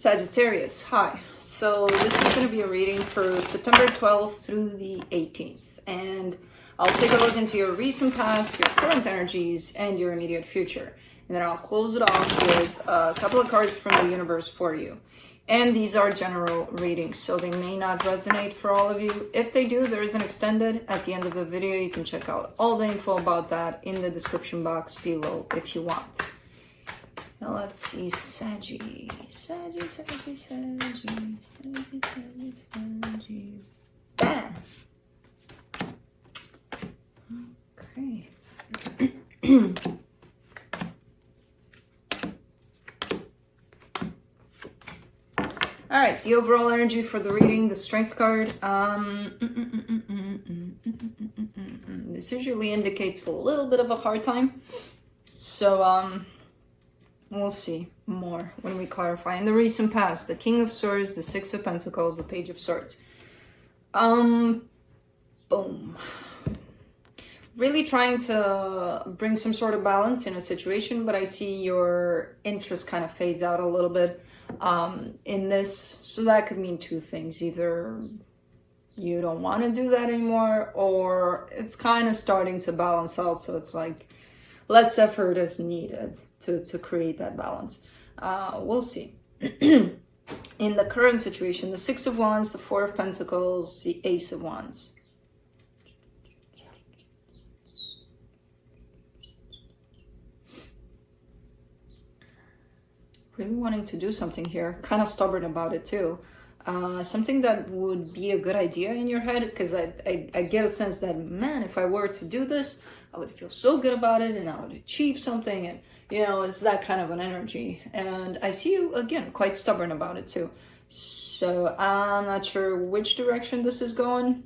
Sagittarius, hi. So this is going to be a reading for September 12th through the 18th. And I'll take a look into your recent past, your current energies, and your immediate future. And then I'll close it off with a couple of cards from the universe for you. And these are general readings, so they may not resonate for all of you. If they do, there is an extended at the end of the video. You can check out all the info about that in the description box below if you want. Now let's see, Saggy. Bam! Okay. All right, the overall energy for the reading, the Strength card. This usually indicates a little bit of a hard time. So, we'll see more when we clarify. In the recent past, the King of Swords, the Six of Pentacles, the Page of Swords. Boom. Really trying to bring some sort of balance in a situation, but I see your interest kind of fades out a little bit in this. So that could mean two things. Either you don't want to do that anymore, or it's kind of starting to balance out. So it's like less effort is needed to create that balance. We'll see. In the current situation, the Six of Wands, the Four of Pentacles, the Ace of Wands. Really wanting to do something here, kind of stubborn about it too. Something that would be a good idea in your head, because I get a sense that, man, if I were to do this, I would feel so good about it and I would achieve something, and you know, it's that kind of an energy. And I see you, again, quite stubborn about it too. So I'm not sure which direction this is going,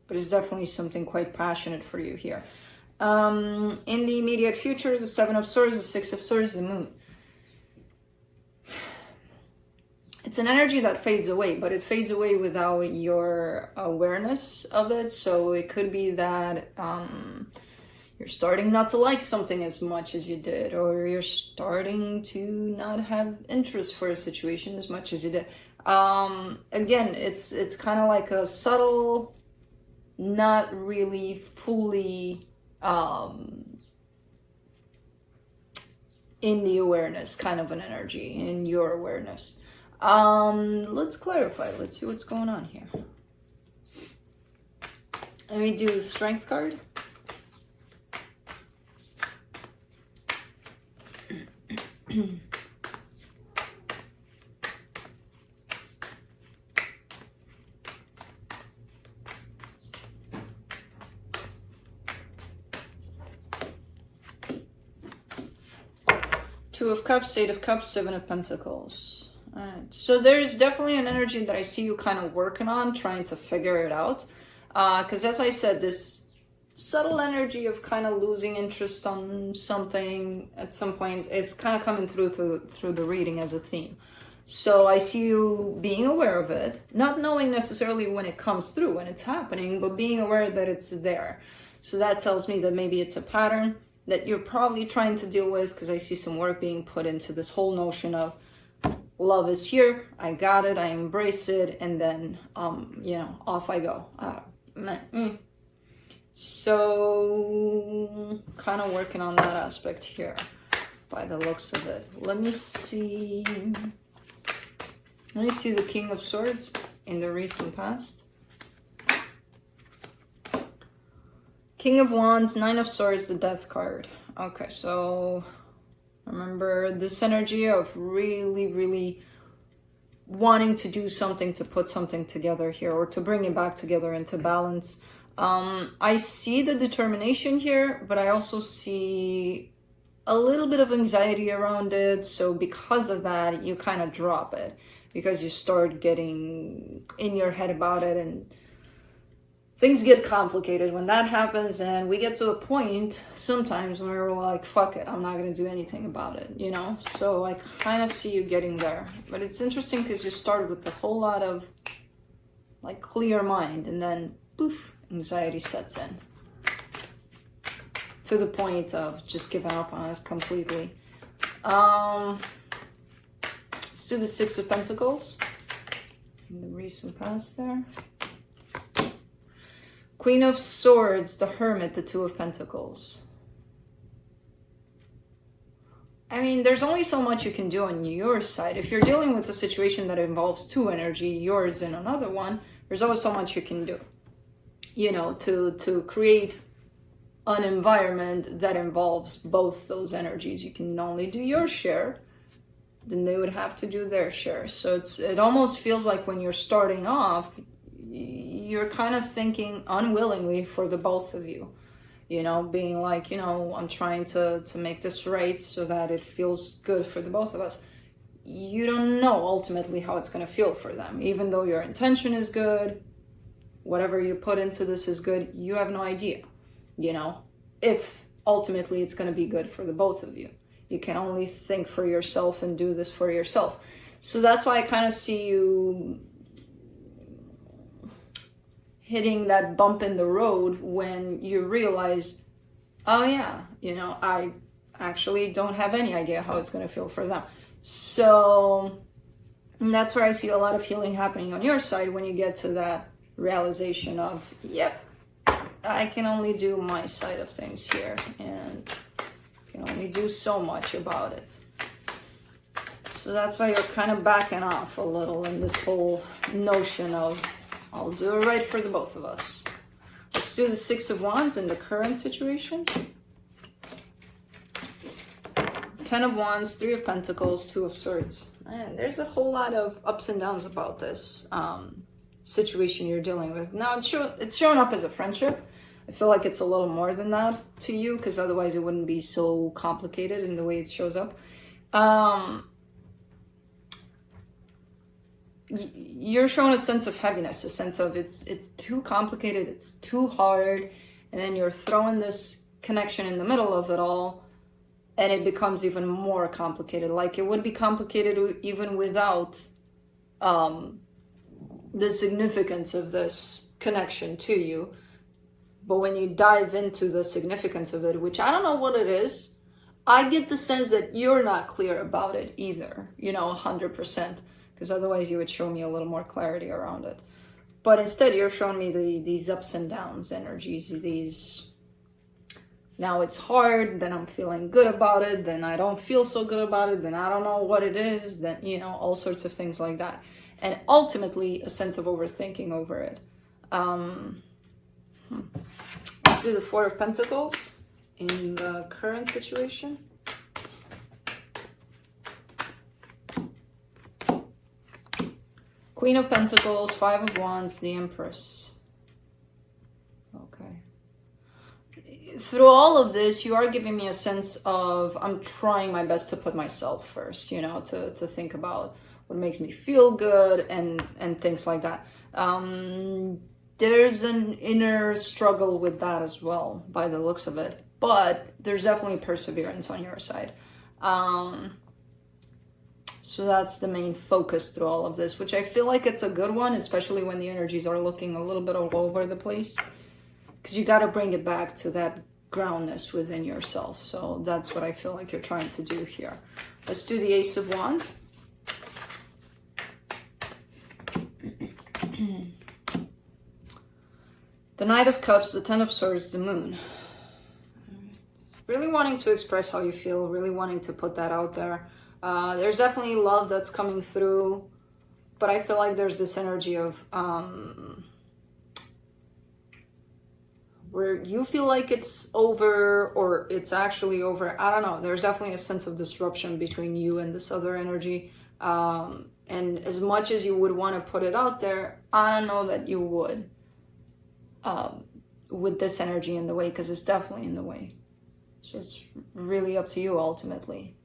but it's definitely something quite passionate for you here. In the immediate future, the Seven of Swords, the Six of Swords, the Moon. It's an energy that fades away, but it fades away without your awareness of it. So it could be that you're starting not to like something as much as you did, or you're starting to not have interest for a situation as much as you did. Again, it's kind of like a subtle, not really fully in the awareness kind of an energy, in your awareness. Let's clarify. Let's see what's going on here. Let me do the Strength card. Two of Cups, Eight of Cups, Seven of Pentacles. Alright, so there's definitely an energy that I see you kind of working on, trying to figure it out. Because as I said, this subtle energy of kind of losing interest on something at some point is kind of coming through the reading as a theme. So I see you being aware of it, not knowing necessarily when it comes through, when it's happening, but being aware that it's there. So that tells me that maybe it's a pattern that you're probably trying to deal with, because I see some work being put into this whole notion of love is here, I got it, I embrace it, and then, you know, off I go. So, kind of working on that aspect here, by the looks of it. Let me see the King of Swords in the recent past. King of Wands, Nine of Swords, the Death card. Okay, so remember this energy of really wanting to do something, to put something together here, or to bring it back together into balance. I see the determination here, but I also see a little bit of anxiety around it. So because of that, you kind of drop it, because you start getting in your head about it, and things get complicated when that happens, and we get to a point sometimes where we're like, fuck it, I'm not going to do anything about it, you know? So I kind of see you getting there. But it's interesting because you started with a whole lot of like clear mind, and then poof, anxiety sets in. To the point of just giving up on it completely. Let's do the Six of Pentacles in the recent past there. Queen of Swords, the Hermit, the Two of Pentacles. I mean, there's only so much you can do on your side. If you're dealing with a situation that involves two energy, yours and another one, there's always so much you can do, you know, to create an environment that involves both those energies. You can only do your share, then they would have to do their share. So it almost feels like when you're starting off, you're kind of thinking unwillingly for the both of you, you know, being like, you know, I'm trying to make this right so that it feels good for the both of us. You don't know ultimately how it's going to feel for them, even though your intention is good, whatever you put into this is good. You have no idea, you know, if ultimately it's going to be good for the both of you. You can only think for yourself and do this for yourself. So that's why I kind of see you hitting that bump in the road when you realize, oh yeah, you know, I actually don't have any idea how it's going to feel for them. So that's where I see a lot of healing happening on your side when you get to that realization of, yep, I can only do my side of things here and can only do so much about it. So that's why you're kind of backing off a little in this whole notion of, I'll do it right for the both of us. Let's do the Six of Wands in the current situation. Ten of Wands, Three of Pentacles, Two of Swords. Man, there's a whole lot of ups and downs about this situation you're dealing with. Now it's showing up as a friendship. I feel like it's a little more than that to you, because otherwise it wouldn't be so complicated in the way it shows up. You're showing a sense of heaviness, a sense of it's too complicated, it's too hard, and then you're throwing this connection in the middle of it all, and it becomes even more complicated. Like, it would be complicated even without the significance of this connection to you. But when you dive into the significance of it, which I don't know what it is, I get the sense that you're not clear about it either, you know, 100%, because otherwise you would show me a little more clarity around it. But instead, you're showing me these ups and downs energies, these, now it's hard, then I'm feeling good about it, then I don't feel so good about it, then I don't know what it is, then, you know, all sorts of things like that. And ultimately, a sense of overthinking over it. Let's do the Four of Pentacles in the current situation. Queen of Pentacles, Five of Wands, the Empress. Okay. Through all of this, you are giving me a sense of, I'm trying my best to put myself first, you know, to think about what makes me feel good and things like that. There's an inner struggle with that as well, by the looks of it. But there's definitely perseverance on your side. So that's the main focus through all of this, which I feel like it's a good one, especially when the energies are looking a little bit all over the place. Because you got to bring it back to that groundness within yourself. So that's what I feel like you're trying to do here. Let's do the Ace of Wands. The Knight of Cups, the Ten of Swords, the Moon. Really wanting to express how you feel, really wanting to put that out there. There's definitely love that's coming through, but I feel like there's this energy of where you feel like it's over or it's actually over. I don't know. There's definitely a sense of disruption between you and this other energy. And as much as you would want to put it out there, I don't know that you would with this energy in the way, because it's definitely in the way. So it's really up to you ultimately.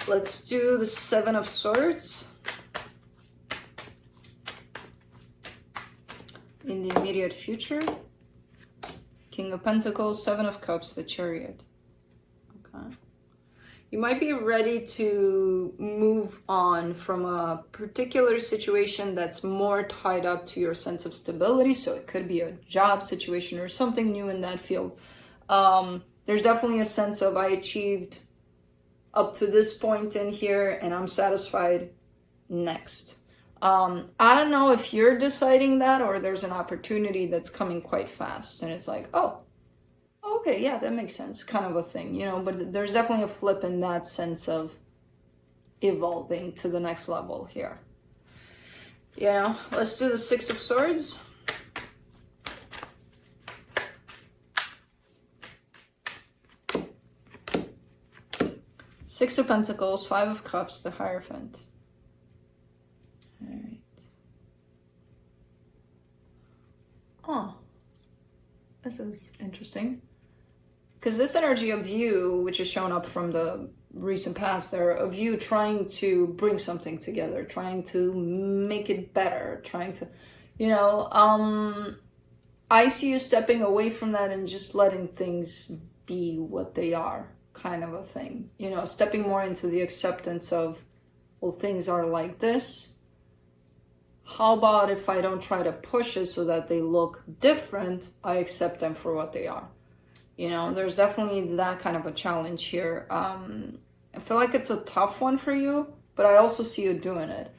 Let's do the Seven of Swords in the immediate future. King of Pentacles, Seven of Cups, the Chariot. Okay. You might be ready to move on from a particular situation that's more tied up to your sense of stability. So it could be a job situation or something new in that field. There's definitely a sense of, I achieved up to this point in here and I'm satisfied. Next. I don't know if you're deciding that or there's an opportunity that's coming quite fast and it's like, oh, okay, yeah, that makes sense, kind of a thing, you know, but there's definitely a flip in that sense of evolving to the next level here. You know, let's do the Six of Swords. Six of Pentacles, Five of Cups, the Hierophant. All right. Oh, this is interesting. Because this energy of you, which is shown up from the recent past there, of you trying to bring something together, trying to make it better, trying to, you know, I see you stepping away from that and just letting things be what they are, kind of a thing. You know, stepping more into the acceptance of, well, things are like this. How about if I don't try to push it so that they look different, I accept them for what they are. You know, there's definitely that kind of a challenge here. I feel like it's a tough one for you, but I also see you doing it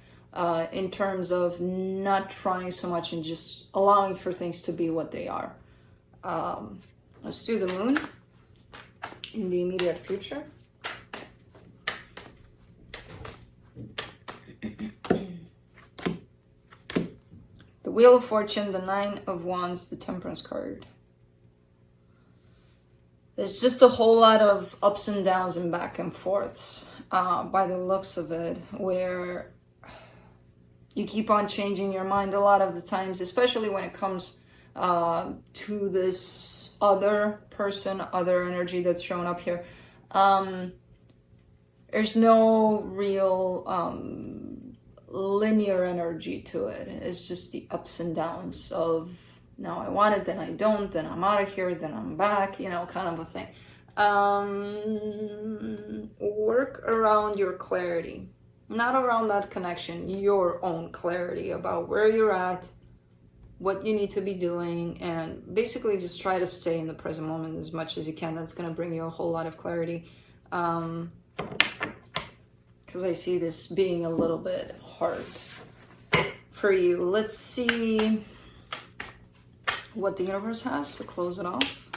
in terms of not trying so much and just allowing for things to be what they are. Let's do the Moon in the immediate future. The Wheel of Fortune, the Nine of Wands, the Temperance card. There's just a whole lot of ups and downs and back and forths by the looks of it, where you keep on changing your mind a lot of the times, especially when it comes to this other person, other energy that's showing up here. There's no real linear energy to it. It's just the ups and downs of, now I want it, then I don't, then I'm out of here, then I'm back, you know, kind of a thing. Work around your clarity, not around that connection, your own clarity about where you're at, what you need to be doing, and basically just try to stay in the present moment as much as you can. That's going to bring you a whole lot of clarity. Because I see this being a little bit hard for you. Let's see what the universe has to close it off.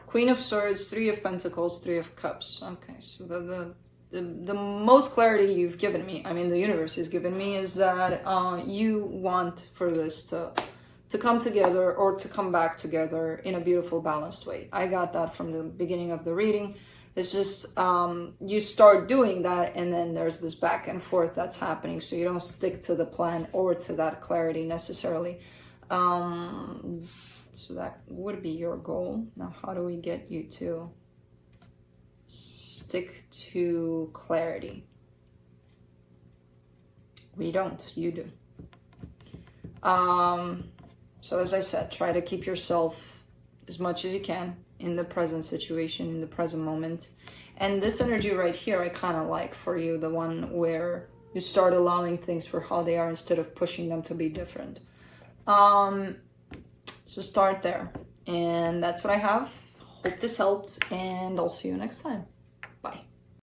Queen of Swords, Three of Pentacles, Three of Cups. Okay, so the most clarity you've given me, I mean the universe has given me, is that you want for this to come together or to come back together in a beautiful, balanced way. I got that from the beginning of the reading. It's just you start doing that and then there's this back and forth that's happening, so you don't stick to the plan or to that clarity necessarily. So that would be your goal. Now, how do we get you to stick to clarity? We don't, you do. So as I said, try to keep yourself as much as you can in the present situation, in the present moment. And this energy right here, I kind of like for you, the one where you start allowing things for how they are instead of pushing them to be different. So start there. And that's what I have. Hope this helped, and I'll see you next time.